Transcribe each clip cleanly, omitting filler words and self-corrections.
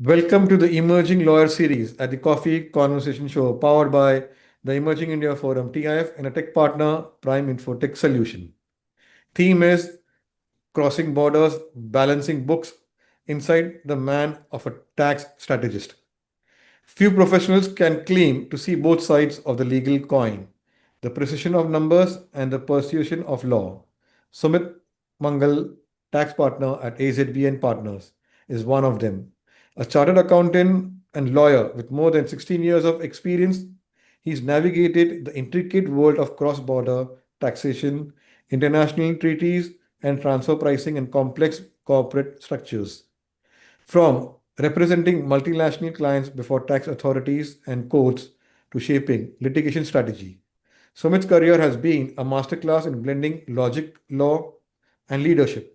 Welcome to the Emerging Lawyer series at the Coffee Conversation Show, powered by the Emerging India Forum TIF and a tech partner, Prime Infotech Solution. Theme is Crossing Borders, Balancing Books Inside the Man of a Tax Strategist. Few professionals can claim to see both sides of the legal coin, the precision of numbers and the persuasion of law. Sumit Mangal, tax partner at AZB Partners, is one of them. A chartered accountant and lawyer with more than 16 years of experience, he's navigated the intricate world of cross border taxation, international treaties, and transfer pricing and complex corporate structures. From representing multinational clients before tax authorities and courts to shaping litigation strategy, Sumit's career has been a masterclass in blending logic, law, and leadership.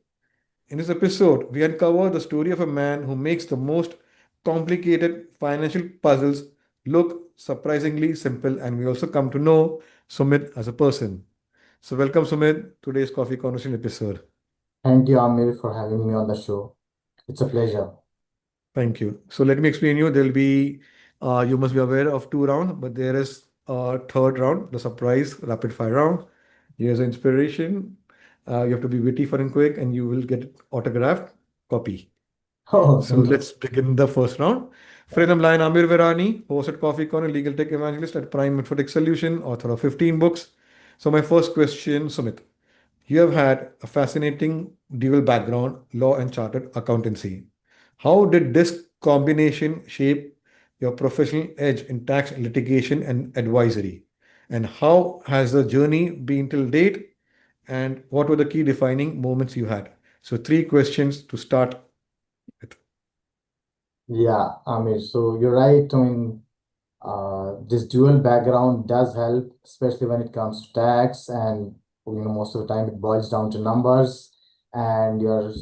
In this episode, we uncover the story of a man who makes the most complicated financial puzzles look surprisingly simple, and we also come to know Sumit as a person. So, welcome, Sumit, to today's Coffee Conversation episode. Thank you, Amir, for having me on the show. It's a pleasure. Thank you. So let me explain you. There'll be, you must be aware of two rounds, but there is a third round, the surprise rapid fire round. Here's an inspiration. You have to be witty, fun, and quick, and you will get autographed copy. Oh, So thank you. let's begin the first round. Freedom Line Amir Virani, host at Coffee Corner, legal tech evangelist at Prime Infotech Solution, author of 15 books. So my first question, Sumit. You have had a fascinating dual background, law and chartered accountancy. How did this combination shape your professional edge in tax litigation and advisory? And how has the journey been till date? And what were the key defining moments you had? So, three questions to start with. Yeah, Amir. So you're right. This dual background does help, especially when it comes to tax, and most of the time it boils down to numbers. And you're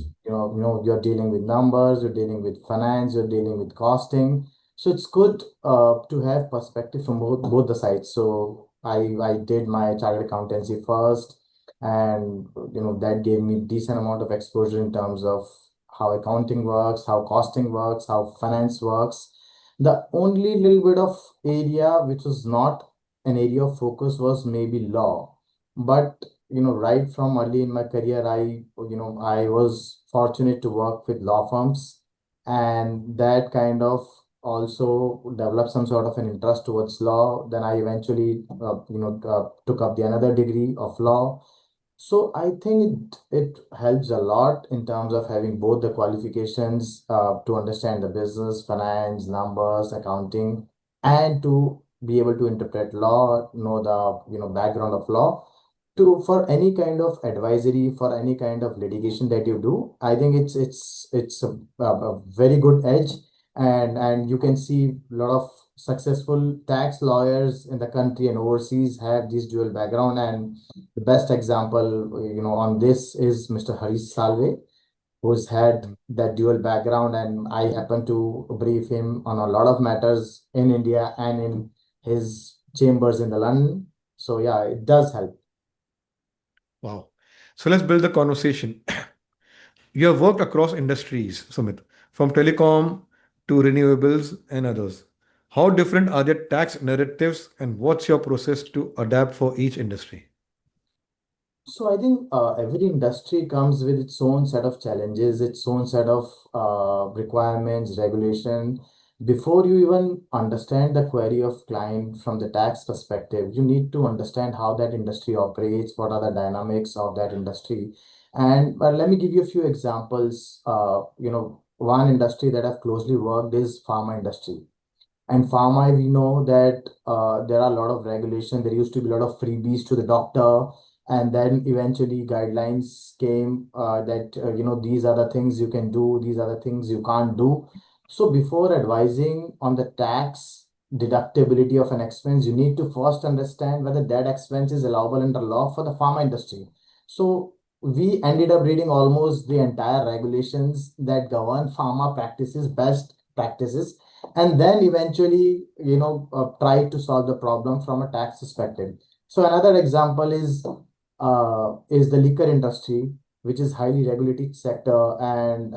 dealing with numbers, you're dealing with finance, you're dealing with costing. So it's good to have perspective from both the sides. So I did my chartered accountancy first, and that gave me decent amount of exposure in terms of how accounting works, how costing works, how finance works. The only little bit of area which was not an area of focus was maybe law. But right from early in my career, I was fortunate to work with law firms, and that kind of also developed some sort of an interest towards law. Then I eventually, took up the another degree of law. So I think it helps a lot in terms of having both the qualifications to understand the business, finance, numbers, accounting, and to be able to interpret law, know the background of law. To for any kind of advisory, for any kind of litigation that you do, I think it's a very good edge, and you can see a lot of successful tax lawyers in the country and overseas have this dual background. And the best example, on this is Mr. Harish Salve, who's had that dual background, and I happen to brief him on a lot of matters in India and in his chambers in the London. So yeah, it does help. Wow. So, let's build the conversation. You have worked across industries, Sumit, from telecom to renewables and others. How different are their tax narratives, and what's your process to adapt for each industry? So I think every industry comes with its own set of challenges, its own set of requirements, regulation. Before you even understand the query of client from the tax perspective, you need to understand how that industry operates, what are the dynamics of that industry. And let me give you a few examples. One industry that I've closely worked is pharma industry. And pharma, we know that there are a lot of regulation. There used to be a lot of freebies to the doctor, and then eventually guidelines came that these are the things you can do, these are the things you can't do. So before advising on the tax deductibility of an expense, you need to first understand whether that expense is allowable under law for the pharma industry. So we ended up reading almost the entire regulations that govern pharma practices, best practices, and then eventually try to solve the problem from a tax perspective. So another example is the liquor industry, which is highly regulated sector, and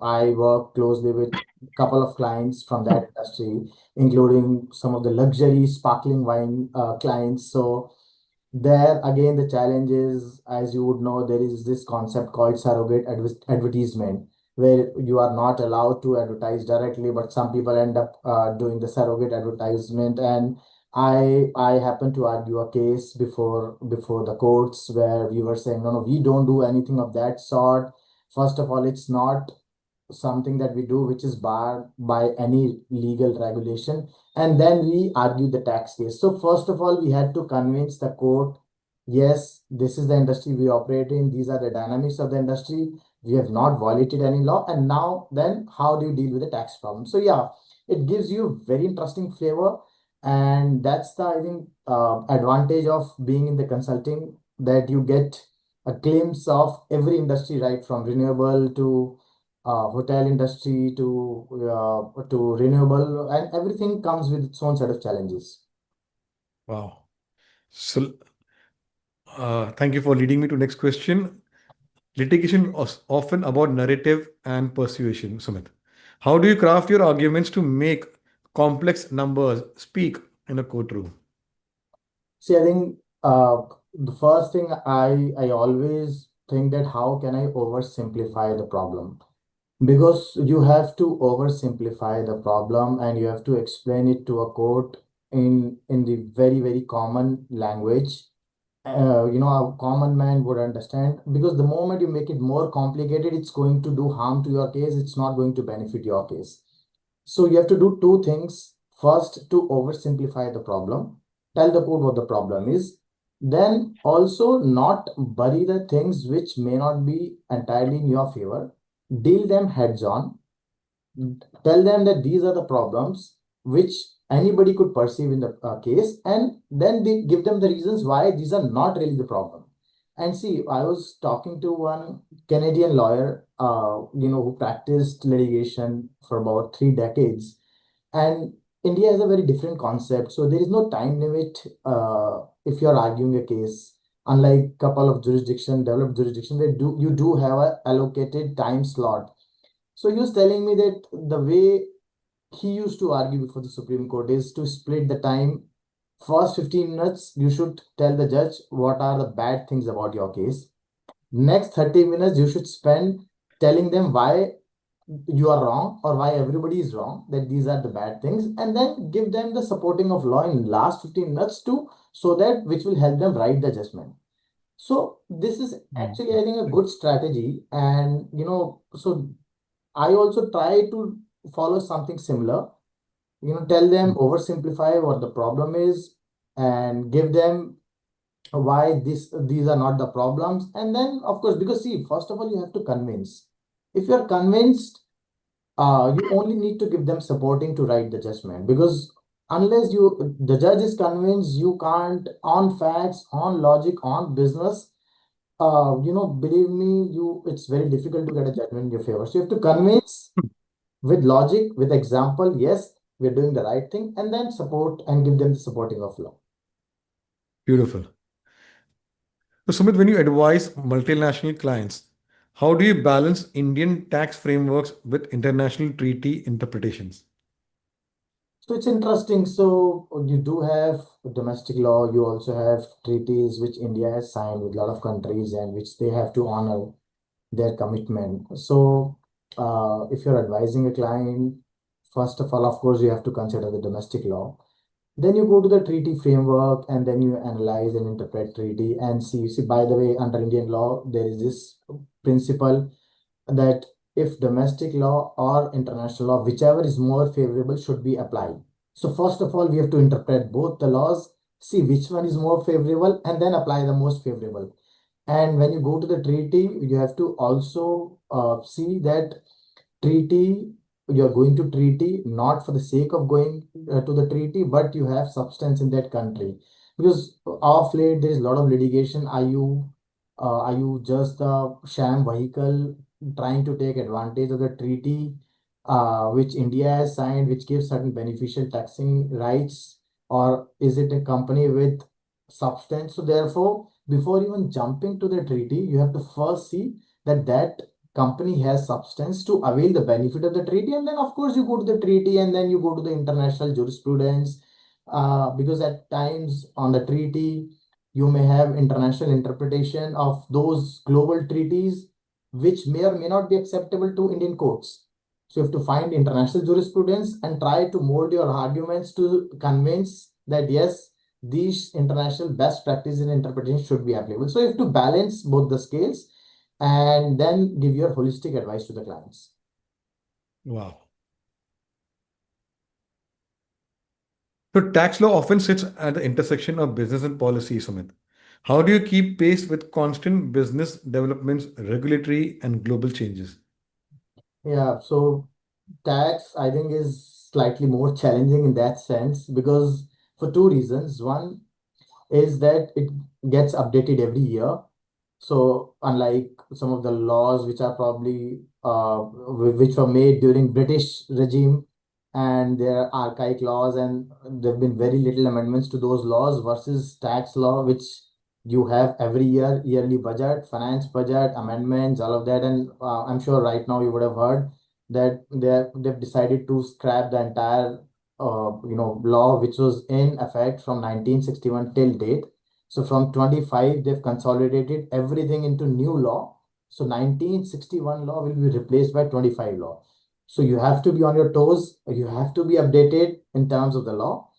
I work closely with a couple of clients from that industry, including some of the luxury sparkling wine clients. So there again, the challenge is, as you would know, there is this concept called surrogate advertisement, where you are not allowed to advertise directly, but some people end up doing the surrogate advertisement. And I happen to argue a case before the courts where we were saying, no, no, we don't do anything of that sort. First of all, it's not something that we do which is barred by any legal regulation. And then we argue the tax case. So first of all, we had to convince the court, yes, this is the industry we operate in, these are the dynamics of the industry, we have not violated any law, and now then how do you deal with the tax problem? So yeah, it gives you very interesting flavor, and that's the, I think, advantage of being in the consulting, that you get a glimpse of every industry, right from renewable to hotel industry to renewable, and everything comes with its own set of challenges. Wow. So, thank you for leading me to next question. Litigation is often about narrative and persuasion, Sumit. How do you craft your arguments to make complex numbers speak in a courtroom? See, I think the first thing I always think that how can I oversimplify the problem? Because you have to oversimplify the problem and you have to explain it to a court in the very, very common language. A common man would understand, because the moment you make it more complicated, it's going to do harm to your case. It's not going to benefit your case. So you have to do two things. First, to oversimplify the problem, tell the court what the problem is. Then also not bury the things which may not be entirely in your favor. Deal them heads on. Tell them that these are the problems which anybody could perceive in the case, and then they give them the reasons why these are not really the problem. And see, I was talking to one Canadian lawyer, who practiced litigation for about 3 decades, and India has a very different concept. So there is no time limit if you are arguing a case. Unlike couple of developed jurisdiction, where you do have a allocated time slot. So he was telling me that the way he used to argue before the Supreme Court is to split the time. First 15 minutes, you should tell the judge what are the bad things about your case. Next 30 minutes, you should spend telling them why you are wrong or why everybody is wrong, that these are the bad things, and then give them the supporting of law in last 15 minutes too, so that which will help them write the judgment. So this is actually, I think, a good strategy. And so I also try to follow something similar. Tell them, oversimplify what the problem is, and give them why these are not the problems. And then, of course, because see, first of all, you have to convince. If you're convinced, you only need to give them supporting to write the judgment. Because unless the judge is convinced, you can't, on facts, on logic, on business, believe me, it's very difficult to get a judgment in your favor. So you have to convince with logic, with example, yes, we're doing the right thing, and then support and give them the supporting of law. Beautiful. So, Sumit, when you advise multinational clients, how do you balance Indian tax frameworks with international treaty interpretations? So it's interesting. So you do have domestic law, you also have treaties which India has signed with a lot of countries and which they have to honor their commitment. So if you're advising a client, first of all, of course, you have to consider the domestic law. Then you go to the treaty framework and then you analyze and interpret treaty and see, by the way, under Indian law, there is this principle that if domestic law or international law, whichever is more favorable, should be applied. So first of all, we have to interpret both the laws, see which one is more favorable, and then apply the most favorable. And when you go to the treaty, you have to also see that treaty, you're going to treaty not for the sake of going to the treaty, but you have substance in that country. Because of late there is a lot of litigation. Are you just a sham vehicle trying to take advantage of the treaty which India has signed, which gives certain beneficial taxing rights, or is it a company with substance? So therefore before even jumping to the treaty, you have to first see that that company has substance to avail the benefit of the treaty, and then of course you go to the treaty, and then you go to the international jurisprudence, because at times on the treaty you may have international interpretation of those global treaties which may or may not be acceptable to Indian courts. So you have to find international jurisprudence and try to mold your arguments to convince that yes, these international best practices and interpretation should be applicable. So you have to balance both the scales and then give your holistic advice to the clients. Wow. So tax law often sits at the intersection of business and policy, Sumit. How do you keep pace with constant business developments, regulatory and global changes? Yeah, so tax, I think, is slightly more challenging in that sense because for two reasons. One is that it gets updated every year. So unlike some of the laws which are probably which were made during British regime, and there are archaic laws, and there have been very little amendments to those laws versus tax law, which you have every year, yearly budget, finance budget, amendments, all of that. And I'm sure right now you would have heard that they've decided to scrap the entire law which was in effect from 1961 till date. So from 25, they've consolidated everything into new law. So 1961 law will be replaced by 25 law. So you have to be on your toes. You have to be updated in terms of the law.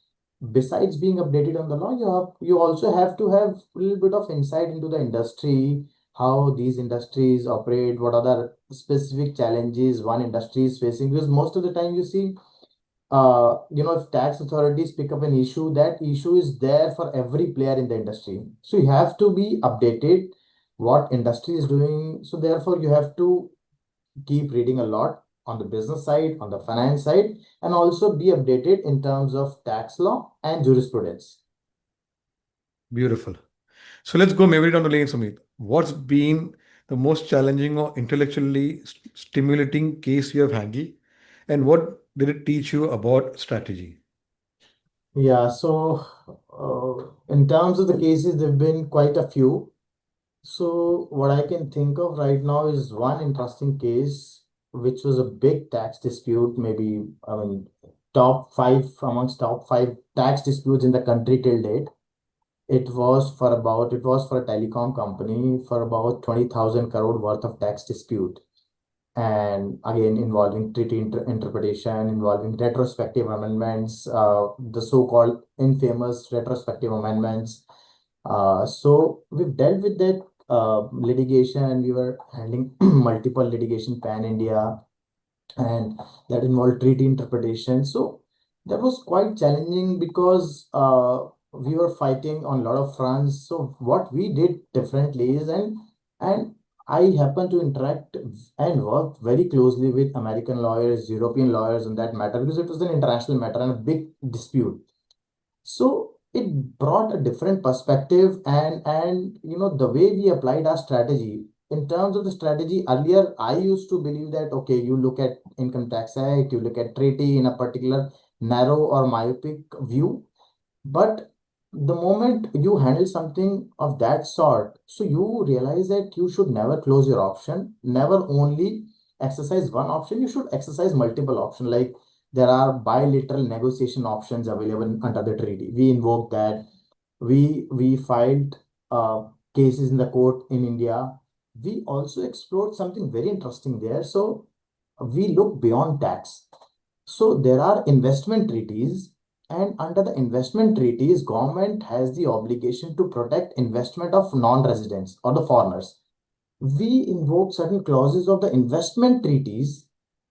Besides being updated on the law, you also have to have a little bit of insight into the industry, how these industries operate, what are the specific challenges one industry is facing. Because most of the time you see if tax authorities pick up an issue, that issue is there for every player in the industry. So you have to be updated what industry is doing. So therefore, you have to keep reading a lot on the business side, on the finance side, and also be updated in terms of tax law and jurisprudence. Beautiful. So let's go maybe down the lane, Sumit. What's been the most challenging or intellectually stimulating case you have handled? And what did it teach you about strategy? Yeah, so in terms of the cases, there have been quite a few. So what I can think of right now is one interesting case, which was a big tax dispute, maybe, I mean, top five amongst top five tax disputes in the country till date. It was for a telecom company for about 20,000 crore worth of tax dispute. And again, involving treaty interpretation, involving retrospective amendments, the so-called infamous retrospective amendments. So we've dealt with that litigation. We were handling multiple litigation pan India, and that involved treaty interpretation. So that was quite challenging because we were fighting on a lot of fronts. So what we did differently is, and I happened to interact and work very closely with American lawyers, European lawyers on that matter because it was an international matter and a big dispute. So it brought a different perspective, and the way we applied our strategy. In terms of the strategy, earlier I used to believe that okay, you look at Income Tax Act, you look at treaty in a particular narrow or myopic view. But the moment you handle something of that sort, so you realize that you should never close your option, never only exercise one option, you should exercise multiple options. Like there are bilateral negotiation options available under the treaty. We invoke that. We filed cases in the court in India. We also explored something very interesting there. So we look beyond tax. So there are investment treaties, and under the investment treaties, government has the obligation to protect investment of non-residents or the foreigners. We invoke certain clauses of the investment treaties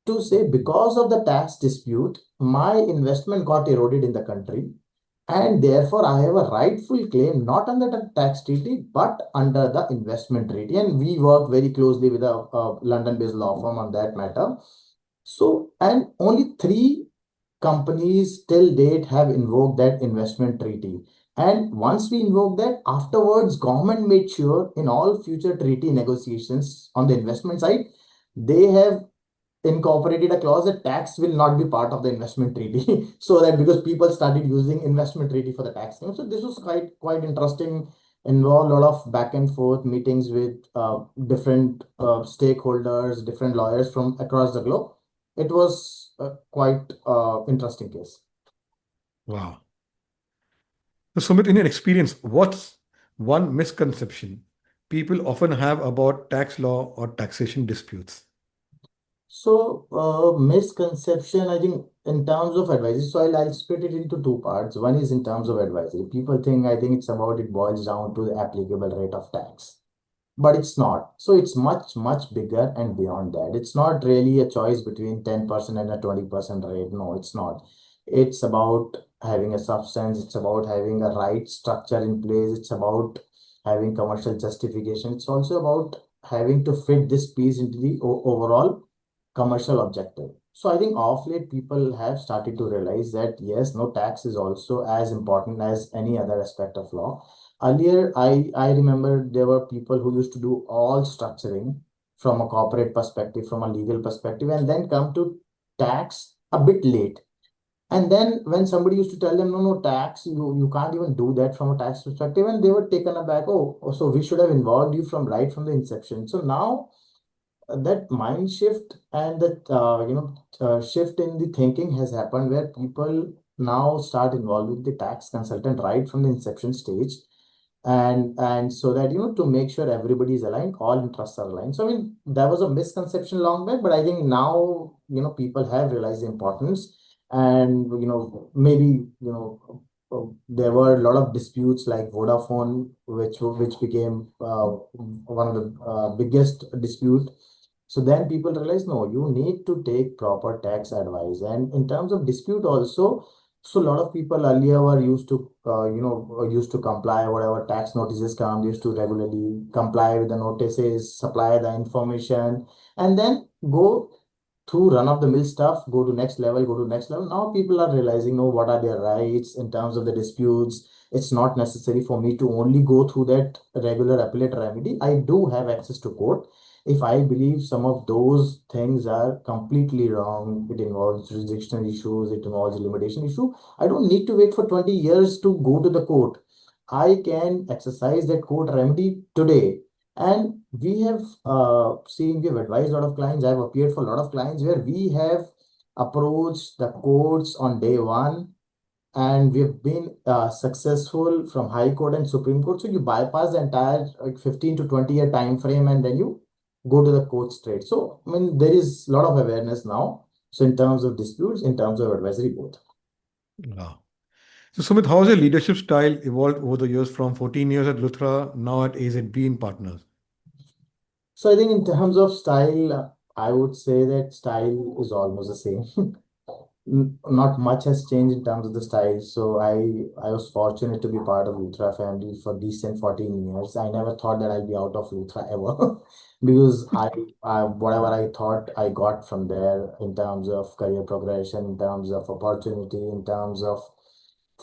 to say because of the tax dispute, my investment got eroded in the country, and therefore I have a rightful claim not under the tax treaty but under the investment treaty. And we work very closely with a London-based law firm on that matter. So, and only three companies till date have invoked that investment treaty. And once we invoke that, afterwards, government made sure in all future treaty negotiations on the investment side, they have incorporated a clause that tax will not be part of the investment treaty. So that because people started using investment treaty for the tax claim. So this was quite interesting. involved a lot of back and forth meetings with different stakeholders, different lawyers from across the globe. It was quite interesting case. Wow. So, Sumit, in your experience, what's one misconception people often have about tax law or taxation disputes? So, misconception, I think, in terms of advisory. So, I'll split it into two parts. One is in terms of advisory. People think, I think it's about, it boils down to the applicable rate of tax, but it's not. So, it's much, much bigger and beyond that. It's not really a choice between 10% and a 20% rate. No, it's not. It's about having a substance. It's about having a right structure in place. It's about having commercial justification. It's also about having to fit this piece into the overall commercial objective. So I think off late people have started to realize that yes, no, tax is also as important as any other aspect of law. Earlier, I remember there were people who used to do all structuring from a corporate perspective, from a legal perspective, and then come to tax a bit late. And then when somebody used to tell them, no, no, tax, you can't even do that from a tax perspective, and they were taken aback. Oh, so we should have involved you from right from the inception. So now that mind shift and that shift in the thinking has happened where people now start involving the tax consultant right from the inception stage, and so that to make sure everybody is aligned, all interests are aligned. So I mean, there was a misconception long back, but I think now people have realized the importance. And maybe there were a lot of disputes like Vodafone, which became one of the biggest dispute. So then people realize, no, you need to take proper tax advice. And in terms of dispute also, so a lot of people earlier were used to comply whatever tax notices come, used to regularly comply with the notices, supply the information, and then go through run of the mill stuff, go to next level, go to next level. Now people are realizing, no, what are their rights in terms of the disputes. It's not necessary for me to only go through that regular appellate remedy. I do have access to court. If I believe some of those things are completely wrong, it involves jurisdictional issues, it involves limitation issue, I don't need to wait for 20 years to go to the court. I can exercise that court remedy today. And we have we have advised a lot of clients. I've appeared for a lot of clients where we have approached the courts on day one, and we've been successful from High Court and Supreme Court. So you bypass the entire like 15 to 20-year time frame, and then you go to the court straight. So I mean, there is a lot of awareness now. So in terms of disputes, in terms of advisory, both. Wow. So, Sumit, how has your leadership style evolved over the years from 14 years at Luthra, now at AZB in Partners? So I think in terms of style, I would say that style is almost the same. Not much has changed in terms of the style. So I was fortunate to be part of Luthra family for decent 14 years. I never thought that I'll be out of Luthra ever because I whatever I thought I got from there in terms of career progression, in terms of opportunity, in terms of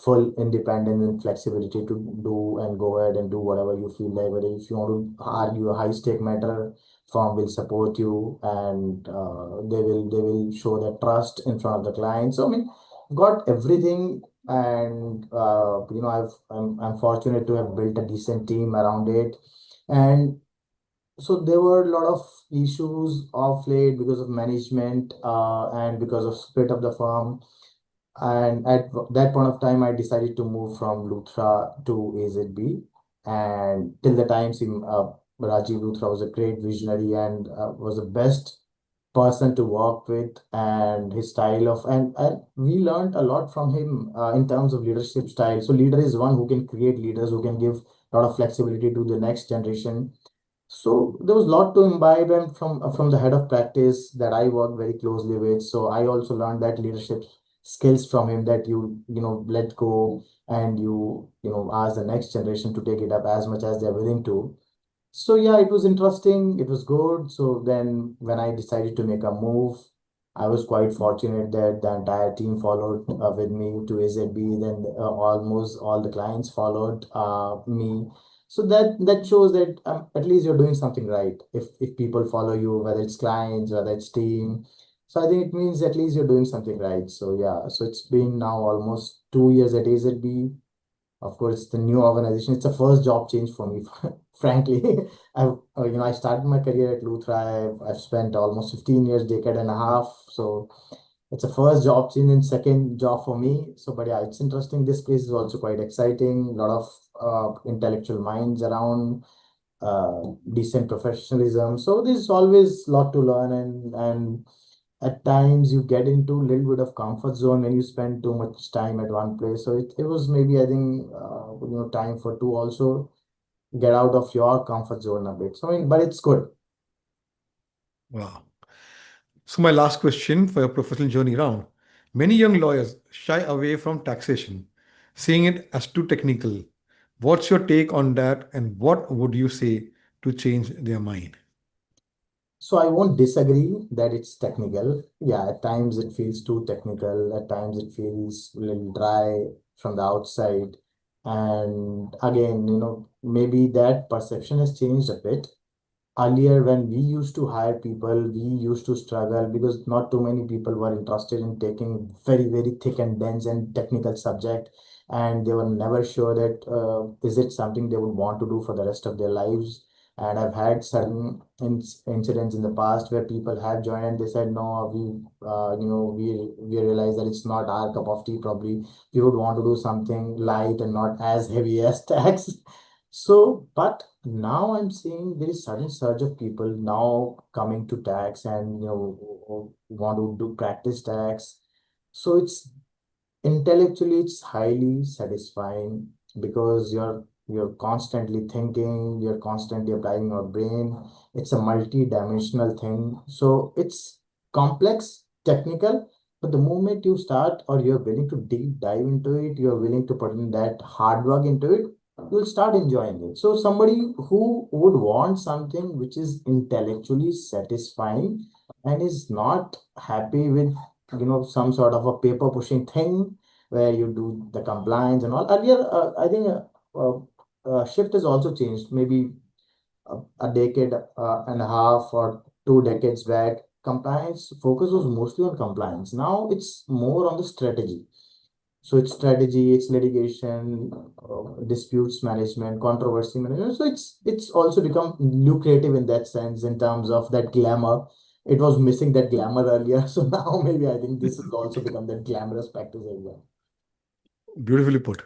full independence and flexibility to do and go ahead and do whatever you feel like. Whether if you want to argue a high stake matter, firm will support you, and they will show their trust in front of the client. So I mean, got everything, and I'm fortunate to have built a decent team around it. And so there were a lot of issues of late because of management and because of split of the firm. And at that point of time, I decided to move from Luthra to AZB. And till the time, Rajiv Luthra was a great visionary and was the best person to work with, and his style of, and we learned a lot from him in terms of leadership style. So leader is one who can create leaders, who can give a lot of flexibility to the next generation. So there was a lot to imbibe, and from the head of practice that I worked very closely with. So I also learned that leadership skills from him, that let go, and ask the next generation to take it up as much as they're willing to. So yeah, it was interesting. It was good. So then when I decided to make a move, I was quite fortunate that the entire team followed with me to AZB. Then almost all the clients followed me. So that shows that at least you're doing something right. If people follow you, whether it's clients, whether it's team. So I think it means at least you're doing something right. So yeah, so it's been now almost 2 years at AZB. Of course, the new organization, it's a first job change for me, frankly. I started my career at Luthra. I've spent almost 15 years, decade and a half. So it's a first job change and second job for me. So, but yeah, it's interesting. This place is also quite exciting. A lot of intellectual minds around, decent professionalism. So there's always a lot to learn, and at times you get into a little bit of comfort zone when you spend too much time at one place. So it was maybe, I think, time for to also get out of your comfort zone a bit. So I mean, but it's good. Wow. So, my last question for your professional journey round. Many young lawyers shy away from taxation, seeing it as too technical. What's your take on that, and what would you say to change their mind? So I won't disagree that it's technical. Yeah, at times it feels too technical. At times it feels a little dry from the outside. And again, maybe that perception has changed a bit. Earlier, when we used to hire people, we used to struggle because not too many people were interested in taking very, very thick and dense and technical subject, and they were never sure that is it something they would want to do for the rest of their lives. And I've had certain incidents in the past where people have joined and they said, no, we realize that it's not our cup of tea. Probably we would want to do something light and not as heavy as tax. So, but now I'm seeing there is sudden surge of people now coming to tax and want to do practice tax. So intellectually it's highly satisfying because you're constantly thinking, you're constantly applying your brain. It's a multi-dimensional thing. So it's complex, technical, but the moment you start or you're willing to deep dive into it, you're willing to put in that hard work into it, you'll start enjoying it. So somebody who would want something which is intellectually satisfying and is not happy with some sort of a paper pushing thing where you do the compliance and all. Earlier, I think shift has also changed. Maybe a decade and a half or 2 decades back, compliance focus was mostly on compliance. Now it's more on the strategy. So it's strategy, it's litigation, disputes management, controversy management. So it's also become lucrative in that sense in terms of that glamour. It was missing that glamour earlier. So now maybe I think this has also become that glamorous practice as well. Beautifully put.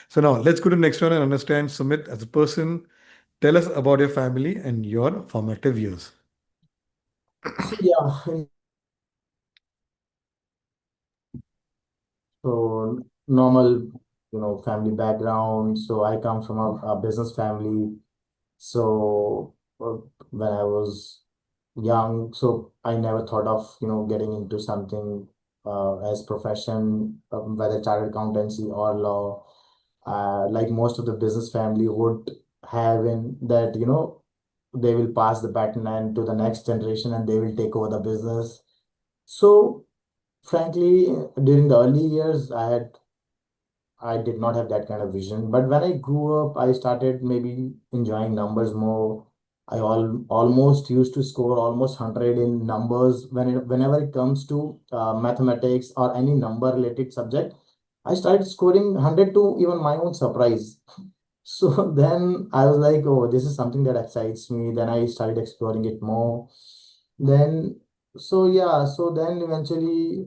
So, now let's go to the next one and understand Sumit as a person. Tell us about your family and your formative years. So yeah, so normal, family background. So I come from a business family. So when I was young, so I never thought of, getting into something as profession, whether chartered accountancy or law. Like most of the business family would have in that, they will pass the baton and to the next generation and they will take over the business. So frankly, during the early years, I did not have that kind of vision. But when I grew up, I started maybe enjoying numbers more. I almost used to score almost 100 in numbers whenever it comes to mathematics or any number related subject. I started scoring 100 to even my own surprise. So then I was like, oh, this is something that excites me. Then I started exploring it more. Then, so yeah, so then eventually,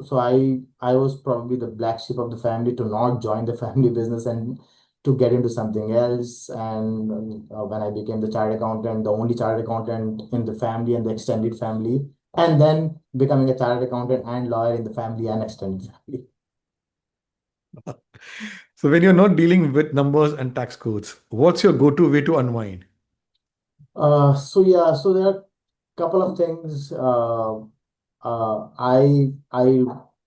so I was probably the black sheep of the family to not join the family business and to get into something else. And when I became the chartered accountant, the only chartered accountant in the family and the extended family, and then becoming a chartered accountant and lawyer in the family and extended family. So, when you're not dealing with numbers and tax codes, what's your go to way to unwind? So yeah, so there are couple of things. I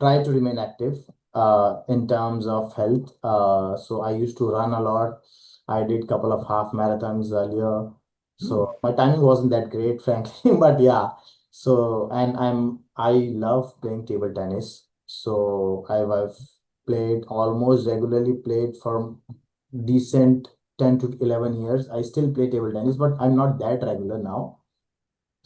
try to remain active in terms of health. So I used to run a lot. I did couple of half marathons earlier. So my timing wasn't that great, frankly, but yeah. So and I love playing table tennis. So I've played almost regularly played for decent 10 to 11 years. I still play table tennis, but I'm not that regular now.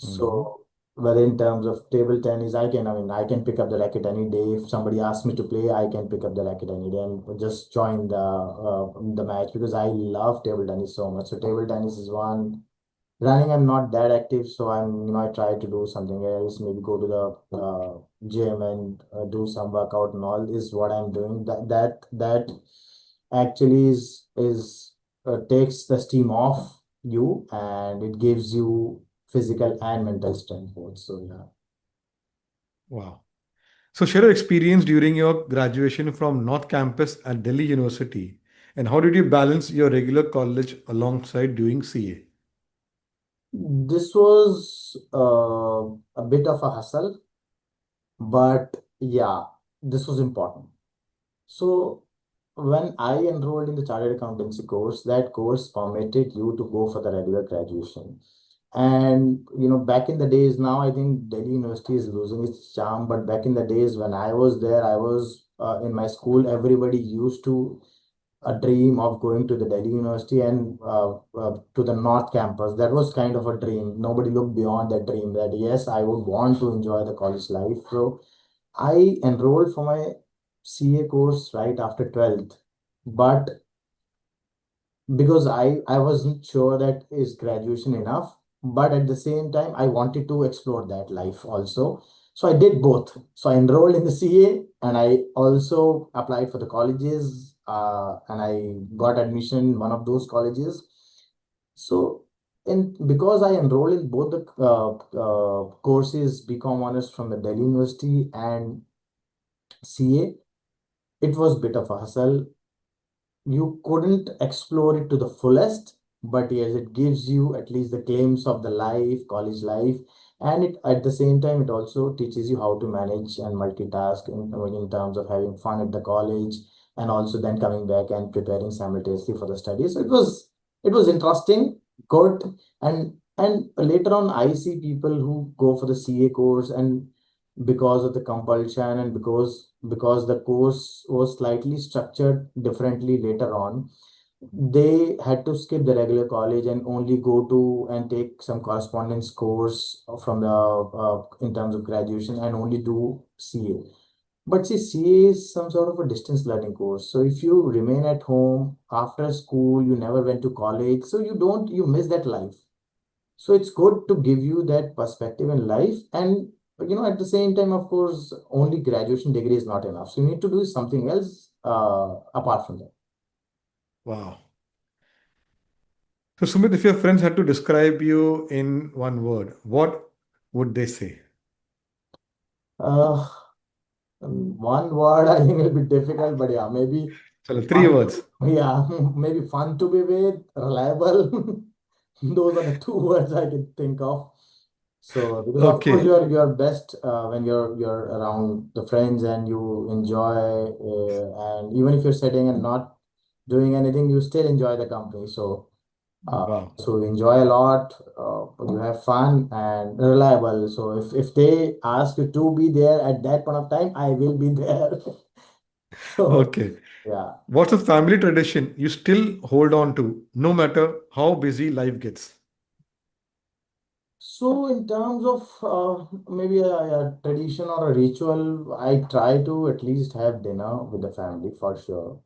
Mhm. So whether in terms of table tennis, I can pick up the racket any day. If somebody asks me to play, I can pick up the racket any day and just join the match because I love table tennis so much. So table tennis is one. Running, I'm not that active, so I try to do something else, maybe go to the gym and do some workout and all is what I'm doing. That actually is takes the steam off you and it gives you physical and mental strength both. So yeah. Wow. So, share your experience during your graduation from North Campus at Delhi University, and how did you balance your regular college alongside doing CA? This was a bit of a hustle, but yeah, this was important. So when I enrolled in the chartered accountancy course, that course permitted you to go for the regular graduation. And back in the days, now I think Delhi University is losing its charm. But back in the days when I was there, I was in my school. Everybody used to a dream of going to the Delhi University and to the North Campus. That was kind of a dream. Nobody looked beyond that dream. That yes, I would want to enjoy the college life. So I enrolled for my CA course right after 12th, but because I wasn't sure that is graduation enough, but at the same time I wanted to explore that life also. So I did both. So I enrolled in the CA and I also applied for the colleges and I got admission in one of those colleges. So in because I enrolled in both the courses, BCom honors from the Delhi University and CA, it was bit of a hustle. You couldn't explore it to the fullest, but yes, it gives you at least the glimpse of the life, college life, and it at the same time it also teaches you how to manage and multitask in terms of having fun at the college and also then coming back and preparing simultaneously for the studies. So it was interesting, good, and later on I see people who go for the CA course and because of the compulsion and because the course was slightly structured differently later on, they had to skip the regular college and only go to and take some correspondence course from the in terms of graduation and only do CA. But see, CA is some sort of a distance learning course. So if you remain at home after school, you never went to college, so you miss that life. So it's good to give you that perspective in life. And at the same time, of course, only graduation degree is not enough. So you need to do something else apart from that. Wow. So, Sumit, if your friends had to describe you in one word, what would they say? Uh, one word I think will be difficult, but yeah, maybe So, three fun. words. Yeah, maybe fun to be with, reliable. Those are the two words I can think of. So because of course Okay. you're best when you're around the friends and you enjoy and even if you're sitting and not doing anything, you still enjoy the company. So Wow. so you enjoy a lot, you have fun and reliable. So if they ask you to be there at that point of time, I will be there. So Okay. yeah. What's a family tradition you still hold on to, no matter how busy life gets? So in terms of maybe a tradition or a ritual, I try to at least have dinner with the family for sure.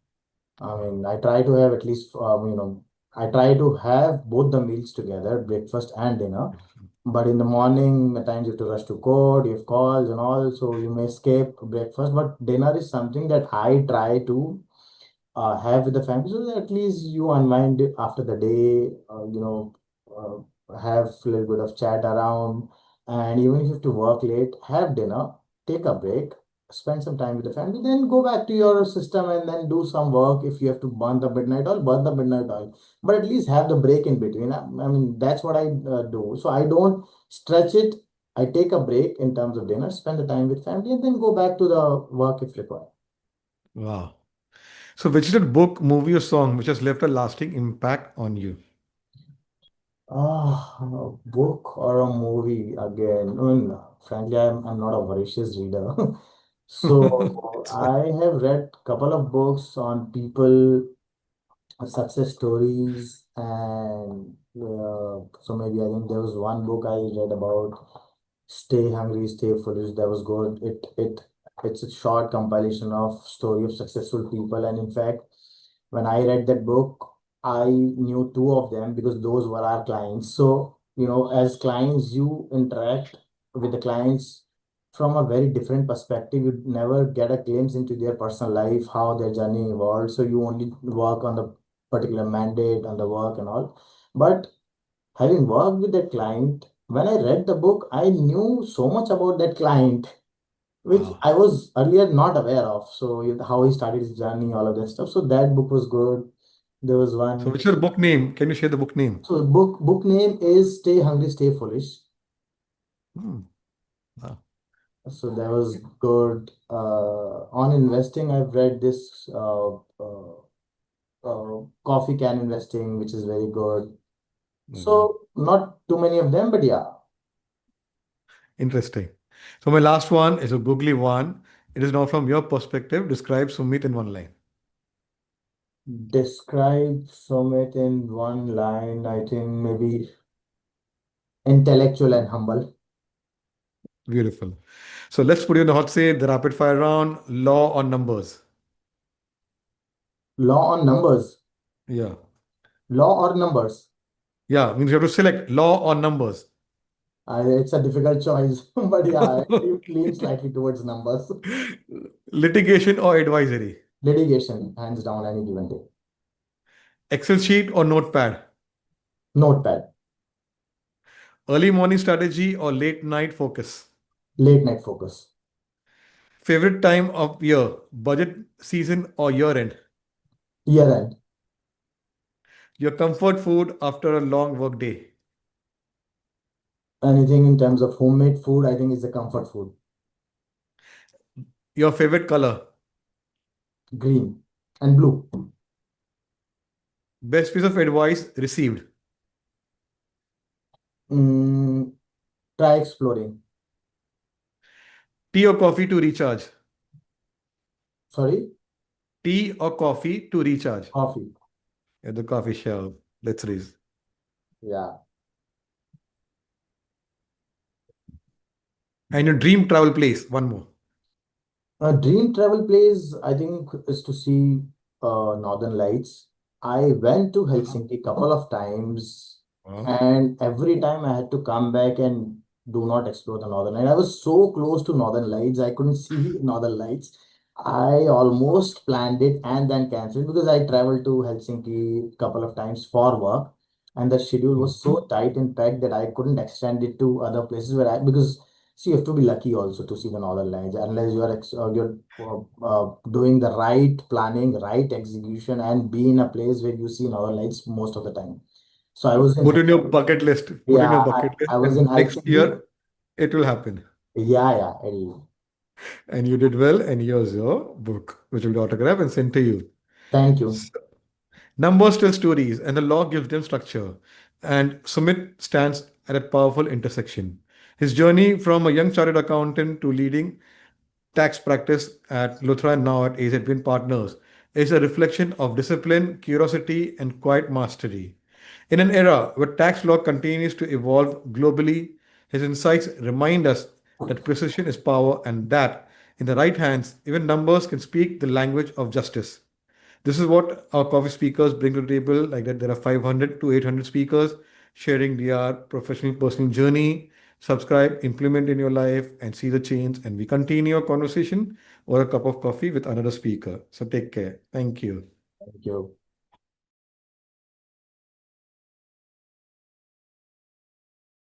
I mean, I try to have at least, I try to have both the meals together, breakfast and dinner. But in the morning, at times you have to rush to court, you have calls and all, so you may skip breakfast. But dinner is something that I try to have with the family so that at least you unwind after the day, have a little bit of chat around. And even if you have to work late, have dinner, take a break, spend some time with the family, then go back to your system and then do some work. If you have to burn the midnight oil, burn the midnight oil. But at least have the break in between. I mean, that's what I do. So I don't stretch it. I take a break in terms of dinner, spend the time with family, and then go back to the work if required. Wow. So, which is a book, movie, or song which has left a lasting impact on you? A book or a movie again. I mean, frankly, I'm not a voracious reader. So It's fine. I have read couple of books on people, success stories, and so maybe I think there was one book I read about. Stay Hungry, Stay Foolish. That was good. It's a short compilation of story of successful people. And in fact, when I read that book, I knew two of them because those were our clients. So, as clients, you interact with the clients from a very different perspective. You never get a glimpse into their personal life, how their journey evolved. So you only work on the particular mandate, on the work and all. But having worked with that client, when I read the book, I knew so much about that client, which Wow. I was earlier not aware of. So how he started his journey, all of that stuff. So that book was good. There was So, one. which is the book name? Can you share the book name? So book name is Stay Hungry, Stay Foolish. Hmm. Wow. So that was good. On investing, I've read this Coffee Can Investing, which is very good. Mhm. So not too many of them, but yeah. Interesting. So, my last one is a googly one. It is now from your perspective. Describe Sumit in one line. Describe Sumit in one line. I think maybe intellectual and humble. Beautiful. So, let's put you in the hot seat, the rapid fire round, law or numbers. Law on numbers. Yeah. Law or numbers. Yeah. Means you have to select law or numbers. It's a difficult choice, but yeah, I lean slightly towards numbers. Litigation or advisory. Litigation, hands down, any given day. Excel sheet or notepad. Notepad. Early morning strategy or late night focus. Late night focus. Favorite time of year, budget season or year end. Year end. Your comfort food after a long work day. Anything in terms of homemade food, I think is a comfort food. Your favorite color. Green and blue. Best piece of advice received. Mm, try exploring. Tea or coffee to recharge. Sorry, Tea or coffee to recharge. coffee. At the coffee shop. Let's raise. Yeah. And your dream travel place. One more. A dream travel place, I think, is to see Northern Lights. I went to Wow. Helsinki couple of times, Wow. and every time I had to come back and do not explore the Northern Lights. I was so close to Northern Lights, I couldn't see Northern Lights. I almost planned it and then canceled because I traveled to Helsinki couple of times for work, and the schedule was so Mhm. tight and packed that I couldn't extend it to other places where I because see, you have to be lucky also to see the Northern Lights, unless you're doing the right planning, right execution, and be in a place where you see Northern Lights most of the time. So I was in, Put in your bucket list. Put in your yeah, bucket list. I was in And next Helsinki. year, it will happen. Yeah, yeah, it, And you did well. And here's your book, which will be autographed and sent to you. thank you. So, numbers tell stories, and the law gives them structure. And Sumit stands at a powerful intersection. His journey from a young chartered accountant to leading tax practice at Luthra and now at AZB Partners is a reflection of discipline, curiosity, and quiet mastery. In an era where tax law continues to evolve globally, his insights remind us that precision is power and that, in the right hands, even numbers can speak the language of justice. This is what our coffee speakers bring to the table. Like that, there are 500 to 800 speakers sharing their professional, personal journey. Subscribe, implement in your life, and see the change. And we continue our conversation over a cup of coffee with another speaker. So take care. Thank you. Thank you.